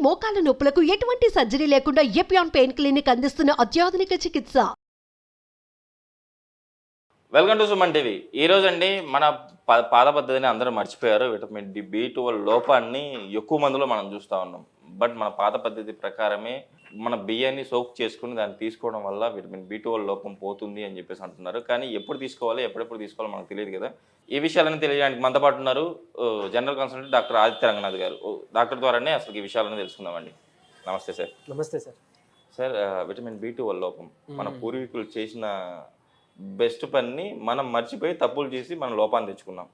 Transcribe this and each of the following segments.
మోకాల నొప్పులకు ఎటువంటి సర్జరీ లేకుండా ఎపియాన్ పెయిన్ క్లినిక్ అందిస్తున్న అత్యాధునిక చికిత్స. Welcome to Suman TV. ఈరోజు అండి మన పాద పద్ధతిని అందరూ మర్చిపోయారు. విటమిన్ B12 లోపాన్ని ఎక్కువ మందిలో మనం చూస్తూ ఉన్నాం. బట్ మన పాత పద్ధతి ప్రకారమే మన బియ్యాన్ని సోక్ చేసుకుని దాన్ని తీసుకోవడం వల్ల విటమిన్ B12 లోపం పోతుంది అని చెప్పేసి అంటున్నారు. కానీ ఎప్పుడు తీసుకోవాలి, ఎప్పుడెప్పుడు తీసుకోవాలో మనకు తెలియదు కదా. ఈ విషయాలను తెలియడానికి మనతో పాటు ఉన్నారు general consultant doctor Aditya Ranganath గారు. డాక్టర్ ద్వారానే అసలు ఈ విషయాలను తెలుసుకుందామండి. నమస్తే సార్. నమస్తే సార్. సార్, విటమిన్ B12 లోపం మన పూర్వీకులు చేసిన బెస్ట్ పని మనం మర్చిపోయి తప్పులు చేసి మన లోపాన్ని తెచ్చుకున్నాం.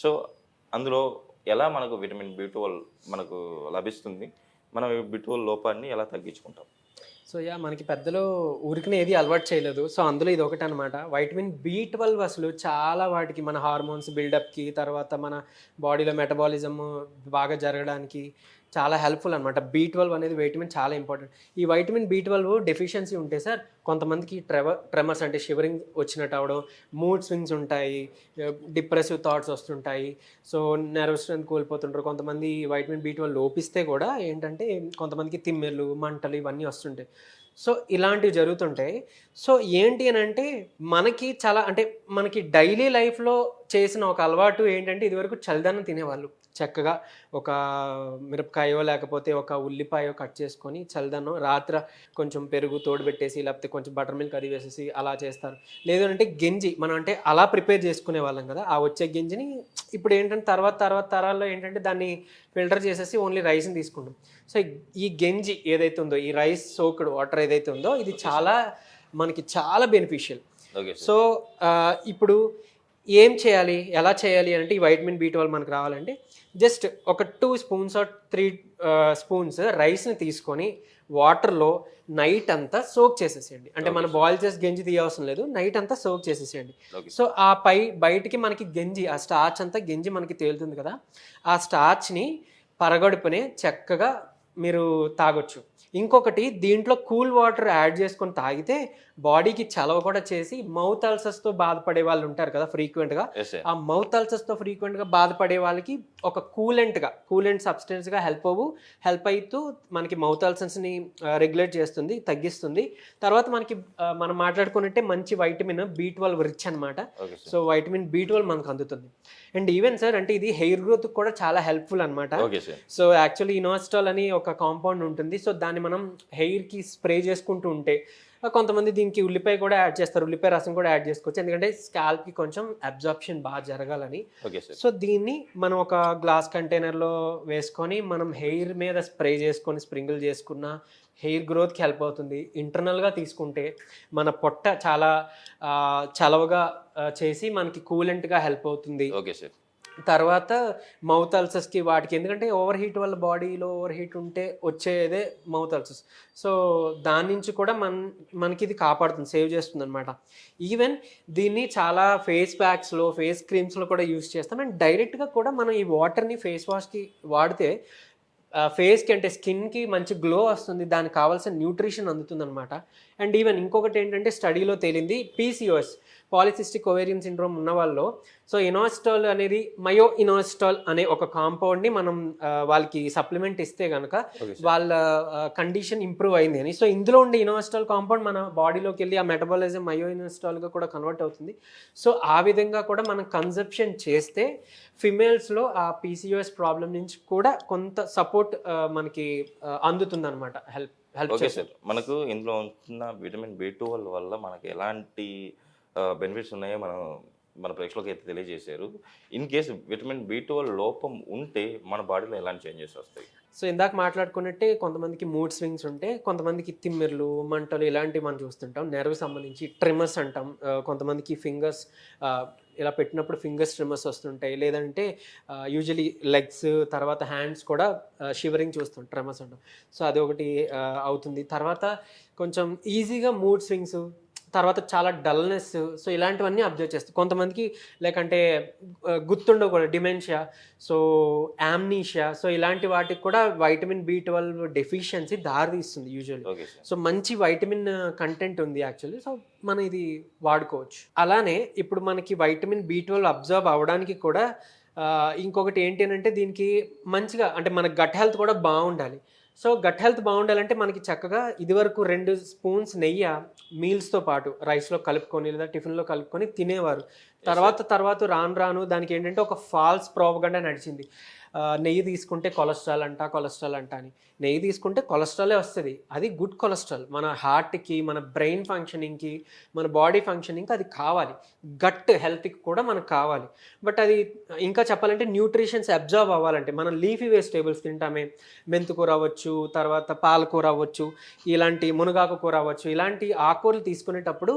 సో అందులో ఎలా మనకు విటమిన్ B12 మనకు లభిస్తుంది, మనం B12 లోపాన్ని ఎలా తగ్గించుకుంటాం? సో మనకి పెద్దలు ఊరికనే ఏది అలవాటు చేయలేదు. సో అందులో ఇది ఒకటి అనమాట. వైటమిన్ B12 అసలు చాలా వాటికి మన హార్మోన్స్ బిల్డప్కి, తర్వాత మన బాడీలో మెటబాలిజం బాగా జరగడానికి చాలా హెల్ప్ఫుల్ అనమాట. B12 అనేది వైటమిన్ చాలా ఇంపార్టెంట్. ఈ వైటమిన్ B12 డెఫిషియన్సీ ఉంటే సార్ కొంతమందికి ట్రెమర్స్ అంటే షివరింగ్ వచ్చినట్టు అవడం, మూడ్ స్వింగ్స్ ఉంటాయి, డిప్రెసివ్ థాట్స్ వస్తుంటాయి, సో నర్వ్ స్ట్రెంత్ కోల్పోతుంటారు. కొంతమంది వైటమిన్ B12 లోపిస్తే కూడా ఏంటంటే కొంతమందికి తిమ్మెర్లు, మంటలు ఇవన్నీ వస్తుంటాయి. సో ఇలాంటివి జరుగుతుంటాయి. సో ఏంటి అని అంటే మనకి చాలా అంటే మనకి డైలీ లైఫ్లో చేసిన ఒక అలవాటు ఏంటంటే ఇదివరకు చలిదన్నం తినేవాళ్ళు. చక్కగా ఒక మిరపకాయో లేకపోతే ఒక ఉల్లిపాయో కట్ చేసుకొని చలిదన్నం రాత్ర కొంచెం పెరుగు తోడుపెట్టేసి లేకపోతే కొంచెం బటర్ మిల్క్ అది వేసేసి అలా చేస్తారు. లేదంటే గంజి మనం అంటే అలా ప్రిపేర్ చేసుకునే వాళ్ళం కదా. ఆ వచ్చే గంజిని ఇప్పుడు ఏంటంటే తర్వాత తరాల్లో ఏంటంటే దాన్ని ఫిల్టర్ చేసేసి ఓన్లీ రైస్ని తీసుకుంటాం. సో ఈ గంజి ఏదైతే ఉందో, ఈ రైస్ సోక్డ్ వాటర్ ఏదైతే ఉందో ఇది మనకి చాలా బెనిఫిషియల్. సో ఇప్పుడు ఏం చేయాలి, ఎలా చేయాలి అంటే ఈ వైటమిన్ B12 మనకు రావాలంటే జస్ట్ ఒక 2 స్పూన్స్ ఆర్ 3 స్పూన్స్ రైస్ని తీసుకొని వాటర్లో నైట్ అంతా సోక్ చేసేసేయండి. అంటే మనం బాయిల్ చేసి గంజి తీయవసరం లేదు, నైట్ అంతా సోక్ చేసేసేయండి. సో ఆ బయటికి మనకి గంజి, ఆ స్టార్చ్ అంతా గంజి మనకి తేలుతుంది కదా, ఆ స్టార్చ్ని పరగడుపునే చక్కగా మీరు తాగొచ్చు. ఇంకొకటి దీంట్లో కూల్ వాటర్ యాడ్ చేసుకొని తాగితే బాడీకి చలవ కూడా చేసి మౌత్ అల్సర్స్తో బాధపడే వాళ్ళు ఉంటారు కదా ఫ్రీక్వెంట్గా, ఆ మౌత్ అల్సర్స్తో ఫ్రీక్వెంట్గా బాధపడే వాళ్ళకి ఒక కూలెంట్ సబ్స్టెన్స్గా హెల్ప్ అవుతూ మనకి మౌత్ అల్సర్స్ని రెగ్యులేట్ చేస్తుంది, తగ్గిస్తుంది. తర్వాత మనకి మనం మాట్లాడుకున్నట్టే మంచి వైటమిన్ B12 రిచ్ అనమాట. సో వైటమిన్ B12 మనకు అందుతుంది. అండ్ ఈవెన్ సార్ అంటే ఇది హెయిర్ గ్రోత్ కూడా చాలా హెల్ప్ఫుల్ అనమాట. సో యాక్చువల్లీ ఇనోస్టాల్ అని ఒక కాంపౌండ్ ఉంటుంది. సో దాన్ని మనం హెయిర్కి స్ప్రే చేసుకుంటూ ఉంటే, కొంతమంది దీనికి ఉల్లిపాయ కూడా యాడ్ చేస్తారు, ఉల్లిపాయ రసం కూడా యాడ్ చేసుకోవచ్చు, ఎందుకంటే స్కాల్ప్కి కొంచెం అబ్జార్ప్షన్ బాగా జరగాలని. సో దీన్ని మనం ఒక గ్లాస్ కంటైనర్లో వేసుకొని మనం హెయిర్ మీద స్ప్రే చేసుకొని స్ప్రింగిల్ చేసుకున్న హెయిర్ గ్రోత్కి హెల్ప్ అవుతుంది. ఇంటర్నల్గా తీసుకుంటే మన పొట్ట చాలా చలవగా చేసి మనకి కూలెంట్గా హెల్ప్ అవుతుంది. తర్వాత మౌత్ అల్సర్స్కి వాటికి, ఎందుకంటే ఓవర్ హీట్ వల్ల బాడీలో ఓవర్ హీట్ ఉంటే వచ్చేదే మౌత్ అల్సర్స్. సో దాని నుంచి కూడా మనకి ఇది కాపాడుతుంది, సేవ్ చేస్తుంది అనమాట. ఈవెన్ దీన్ని చాలా ఫేస్ ప్యాక్స్లో, ఫేస్ క్రీమ్స్లో కూడా యూస్ చేస్తాం. అండ్ డైరెక్ట్గా కూడా మనం ఈ వాటర్ని ఫేస్ వాష్కి వాడితే ఫేస్కి అంటే స్కిన్కి మంచి గ్లో వస్తుంది, దానికి కావాల్సిన న్యూట్రిషన్ అందుతుంది అనమాట. అండ్ ఈవెన్ ఇంకొకటి ఏంటంటే స్టడీలో తేలింది, PCOS పాలిసిస్టిక్ ఓవేరియన్ సిండ్రోమ్ ఉన్న వాళ్ళు, సో ఇనోస్టాల్ అనేది ఇనోస్టాల్ అనే ఒక కాంపౌండ్ని మనం వాళ్ళకి సప్లిమెంట్ ఇస్తే కనుక వాళ్ళ కండిషన్ ఇంప్రూవ్ అయింది అని. సో ఇందులో ఉండే ఇనోస్టాల్ కాంపౌండ్ మన బాడీలోకి వెళ్ళి ఆ మెటబాలిజం ఇనోస్టాల్గా కూడా కన్వర్ట్ అవుతుంది. సో ఆ విధంగా కూడా మనం కన్సెప్షన్ చేస్తే ఫిమేల్స్లో ఆ PCOS ప్రాబ్లం నుంచి కూడా కొంత సపోర్ట్ మనకి అందుతుంది అనమాట. ఓకే సార్, మనకు ఇందులో ఉన్న విటమిన్ B12 వల్ల మనకి ఎలాంటి బెనిఫిట్స్ ఉన్నాయో మన ప్రేక్షకులకు అయితే తెలియజేశారు. ఇన్ కేసు విటమిన్ B12 లోపం ఉంటే మన బాడీలో ఎలాంటి చేంజెస్ వస్తాయి? సో ఇందాక మాట్లాడుకున్నట్టే కొంతమందికి మూడ్ స్వింగ్స్ ఉంటాయి, కొంతమందికి తిమ్మిర్లు, మంటలు ఇలాంటివి మనం చూస్తుంటాం. నెర్వ్ సంబంధించి ట్రిమర్స్ అంటాం. కొంతమందికి ఫింగర్స్ ఇలా పెట్టినప్పుడు ఫింగర్స్ ట్రిమర్స్ వస్తుంటాయి, లేదంటే యూజువలీ లెగ్స్ తర్వాత హ్యాండ్స్ కూడా షివరింగ్ చూస్తాం, ట్రిమర్స్ అంటాం. సో అది ఒకటి అవుతుంది. తర్వాత కొంచెం ఈజీగా మూడ్ స్వింగ్స్, తర్వాత చాలా డల్నెస్, సో ఇలాంటివన్నీ అబ్జర్వ్ చేస్తాం. కొంతమందికి లేకంటే గుర్తుండవు కూడా, డిమెన్షియా, సో యామ్నీషియా, సో ఇలాంటి వాటికి కూడా వైటమిన్ B12 డెఫిషియన్సీ దారితీస్తుంది యూజువల్లీ. సో మంచి వైటమిన్ కంటెంట్ ఉంది యాక్చువల్లీ, సో మనం ఇది వాడుకోవచ్చు. అలానే ఇప్పుడు మనకి వైటమిన్ B12 అబ్జర్వ్ అవ్వడానికి కూడా ఇంకొకటి ఏంటి అని అంటే దీనికి మంచిగా అంటే మన గట్ హెల్త్ కూడా బాగుండాలి. సో గట్ హెల్త్ బాగుండాలంటే మనకి చక్కగా ఇదివరకు 2 స్పూన్స్ నెయ్యి మీల్స్తో పాటు రైస్లో కలుపుకొని లేదా టిఫిన్లో కలుపుకొని తినేవారు. తర్వాత రాను రాను దానికి ఏంటంటే ఒక ఫాల్స్ ప్రోపగండా నడిచింది. నెయ్యి తీసుకుంటే కొలెస్ట్రాల్ అంట అని. నెయ్యి తీసుకుంటే కొలెస్ట్రాలే వస్తుంది. అది గుడ్ కొలెస్ట్రాల్. మన హార్ట్కి, మన బ్రెయిన్ ఫంక్షనింగ్కి, మన బాడీ ఫంక్షనింగ్కి అది కావాలి. గట్ హెల్త్కి కూడా మనకు కావాలి. బట్ అది ఇంకా చెప్పాలంటే న్యూట్రిషన్స్ అబ్జర్వ్ అవ్వాలంటే మనం లీఫీ వెజిటేబుల్స్ తింటామే, మెంతుకూర అవ్వచ్చు, తర్వాత పాలకూర అవ్వచ్చు, ఇలాంటి మునగాకు కూర అవ్వచ్చు, ఇలాంటి ఆకుకూరలు తీసుకునేటప్పుడు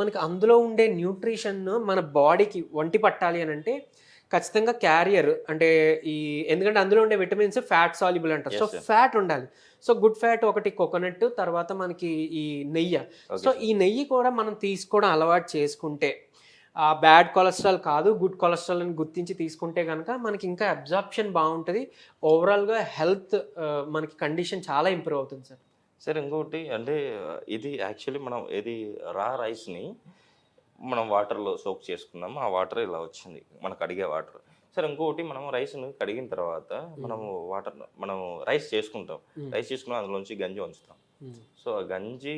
మనకి అందులో ఉండే న్యూట్రిషన్ మన బాడీకి ఒంటి పట్టాలి అని అంటే ఖచ్చితంగా క్యారియర్ అంటే ఎందుకంటే అందులో ఉండే విటమిన్స్ ఫ్యాట్ సాల్యుబుల్ అంటారు. సో ఫ్యాట్ ఉండాలి. సో గుడ్ ఫ్యాట్ ఒకటి కోకోనట్, తర్వాత మనకి ఈ నెయ్యి. సో ఈ నెయ్యి కూడా మనం తీసుకోవడం అలవాటు చేసుకుంటే బ్యాడ్ కొలెస్ట్రాల్ కాదు గుడ్ కొలెస్ట్రాల్ అని గుర్తించి తీసుకుంటే కనుక మనకి ఇంకా అబ్జార్ప్షన్ బాగుంటుంది. ఓవరాల్గా హెల్త్ మనకి కండిషన్ చాలా ఇంప్రూవ్ అవుతుంది సార్. సార్ ఇంకొకటి అంటే ఇది యాక్చువల్లీ మనం ఏది రైస్ని మనం వాటర్లో సోక్ చేసుకున్నాము, ఆ వాటర్ ఇలా వచ్చింది మనకు కడిగే వాటర్. సరే ఇంకొకటి మనం రైస్ను కడిగిన తర్వాత మనం రైస్ చేసుకుంటాం. రైస్ చేసుకున్నాం, అందులోంచి గంజి ఉంచుతాం. సో ఆ గంజి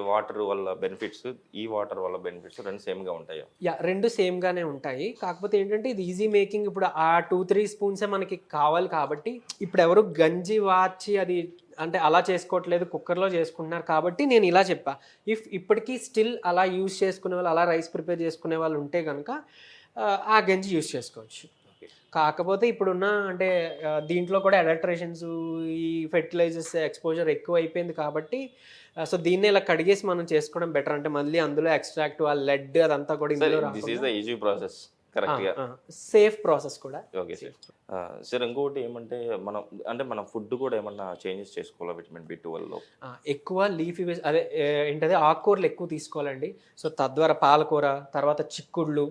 వాటర్ వల్ల బెనిఫిట్స్, ఈ వాటర్ వల్ల బెనిఫిట్స్ రెండు సేమ్గా ఉంటాయి. రెండు సేమ్గానే ఉంటాయి. కాకపోతే ఏంటంటే ఇది ఈజీ మేకింగ్. ఇప్పుడు ఆ 2-3 స్పూన్సే మనకి కావాలి కాబట్టి ఇప్పుడు ఎవరు గంజి వాచి అది అంటే అలా చేసుకోవట్లేదు, కుక్కర్లో చేసుకుంటున్నారు. కాబట్టి నేను ఇలా చెప్పా, ఇప్పటికీ స్టిల్ అలా యూజ్ చేసుకునే వాళ్ళు, అలా రైస్ ప్రిపేర్ చేసుకునే వాళ్ళు ఉంటే కనుక ఆ గంజి యూజ్ చేసుకోవచ్చు. కాకపోతే ఇప్పుడున్న అంటే దీంట్లో కూడా అడల్టరేషన్స్, ఈ ఫెర్టిలైజర్స్ ఎక్స్పోజర్ ఎక్కువ అయిపోయింది కాబట్టి సో దీన్ని ఇలా కడిగేసి మనం చేసుకోవడం బెటర్. అంటే మళ్ళీ అందులో ఎక్స్ట్రాక్ట్ ఆ లెడ్ అదంతా కూడా ఇందులో ఈజీ ప్రాసెస్, కరెక్ట్గా సేఫ్ ప్రాసెస్ కూడా. Okay sir. సార్ ఇంకొకటి ఏమంటే మన ఫుడ్ కూడా ఏమన్నా చేంజెస్ చేసుకోవాలా విటమిన్ B12లో? ఎక్కువ లీఫీ అదే ఏంటది ఆకుకూరలు ఎక్కువ తీసుకోవాలండి. సో తద్వారా పాలకూర, తర్వాత చిక్కుళ్ళు,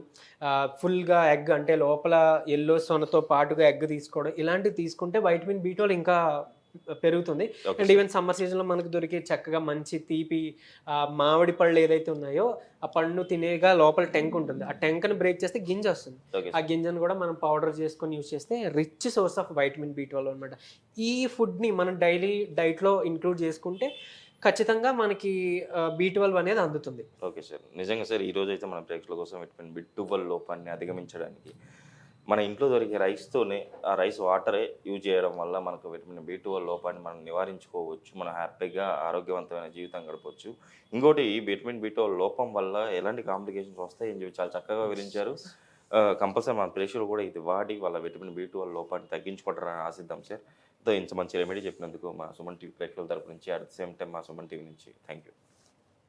ఫుల్గా ఎగ్ అంటే లోపల ఎల్లో సొనతో పాటుగా ఎగ్ తీసుకోవడం, ఇలాంటివి తీసుకుంటే వైటమిన్ B12 ఇంకా పెరుగుతుంది. అండ్ ఈవెన్ సమ్మర్ సీజన్లో మనకు దొరికే చక్కగా మంచి తీపి మామిడి పళ్ళు ఏదైతే ఉన్నాయో ఆ పండు తినేగా లోపల టెంక్ ఉంటుంది. ఆ టెంక్ని బ్రేక్ చేస్తే గింజ వస్తుంది. ఆ గింజను కూడా మనం పౌడర్ చేసుకొని యూజ్ చేస్తే rich source of vitamin B12 అనమాట. ఈ ఫుడ్ని మనం డైలీ డైట్లో ఇంక్లూడ్ చేసుకుంటే ఖచ్చితంగా మనకి B12 అనేది అందుతుంది. Okay sir. నిజంగా సార్ ఈరోజు అయితే మన ప్రేక్షకుల కోసం విటమిన్ B12 లోపాన్ని అధిగమించడానికి మన ఇంట్లో దొరికే రైస్తోనే, ఆ రైస్ వాటరే యూజ్ చేయడం వల్ల మనకు విటమిన్ B12 లోపాన్ని మనం నివారించుకోవచ్చు. మనం హ్యాపీగా ఆరోగ్యవంతమైన జీవితం గడపవచ్చు. ఇంకోటి ఈ విటమిన్ B12 లోపం వల్ల ఎలాంటి కాంప్లికేషన్స్ వస్తాయని చెప్పి చాలా చక్కగా వివరించారు. కంపల్సరీ మన ప్రేక్షకులు కూడా ఇది వాడి వాళ్ళ విటమిన్ B12 లోపాన్ని తగ్గించుకుంటారని ఆశిద్దాం సార్. ఇంత మంచి రెమెడీ చెప్పినందుకు మా సుమన్ టీవీ ప్రేక్షకుల తరపు నుంచి, అట్ ద సేమ్ టైం మా సుమన్ టీవీ నుంచి థ్యాంక్ యూ.